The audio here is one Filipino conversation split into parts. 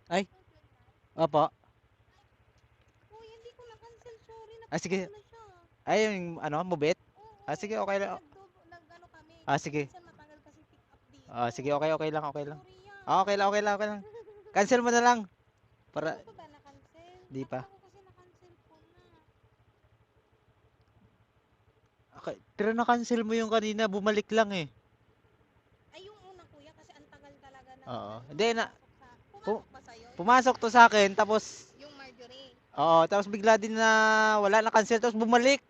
Ay, opo. Uy, hindi ko na-cancel. Sorry, Sige. na-cancel na siya. Ay, yung ano, mubit? Oo, Sige, okay kasi lang. nag-ano kami. Kasi Sige. minsan matagal kasi pick up dito. Sige, okay, okay lang, okay lang. Sorry Okay lang, yan. okay lang, okay lang. Cancel mo na lang. Hindi Para, mo pa ba na-cancel? di pa. Akala ko kasi na-cancel ko na. Okay. Pero na-cancel mo yung kanina, bumalik lang eh. Ay, yung una kuya, kasi ang tagal talaga ng Oo. ano, Hindi na, pumasok sa... pu- Pumasok ba sa'yo yung pumasok to sa akin, tapos, yung Marjorie? tapos bigla din na wala na cancel, tapos bumalik.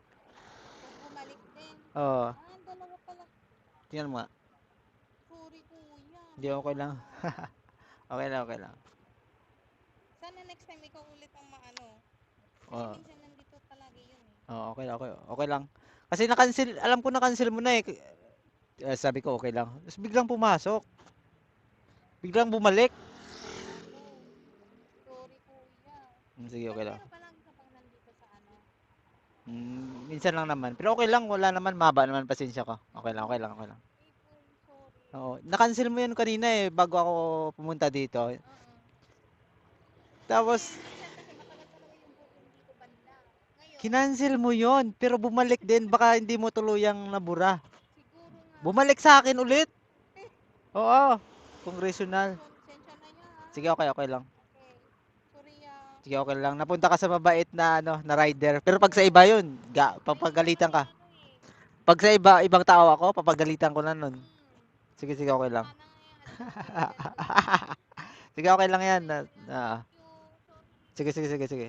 Tapos bumalik din. Oo. Ah, dalawa pala. Tingnan mo nga. Sorry kuya, Hindi, okay lang. naalala. Okay lang, okay lang. Sana next time ikaw ulit ang maano. Kasi Oo. minsan nandito palagi yun eh. Okay lang, okay, okay lang. Kasi na-cancel, alam ko na-cancel mo na eh. Sabi ko okay lang. Tapos biglang pumasok. Biglang bumalik. Naku, sorry kuya. Sige, Pero okay lang. meron palagi ka bang nandito sa ano? Minsan lang naman. Pero okay lang, wala naman, mahaba naman pasensya ko. Okay lang, okay lang, okay lang. April, sorry. Oo, na-cancel mo yun kanina eh, bago ako pumunta dito. Oo. Kasi Tapos, minsan kasi matagal talaga yung booking dito banda. Ngayon, kinancel mo yon pero bumalik din, baka hindi mo tuluyang nabura. siguro nga. Bumalik sa akin ulit. Eh, Oo, congressional. konsensya na yan ha. Sige, okay, okay lang. Okay. Sorry ah. Sige, okay lang. Napunta ka sa mabait na ano, na rider. Pero pag sa iba 'yun, May iba papagalitan kasi ka. ano eh. Pag sa iba, ibang tao ako, papagalitan ko na nun. Hmm. Sige, sige, okay lang. Tama na nga yan. Halika na kami dyan kuya. Sige, okay lang 'yan. Okay lang ah. Thank you. Sorry. Sige, sige, sige, sige.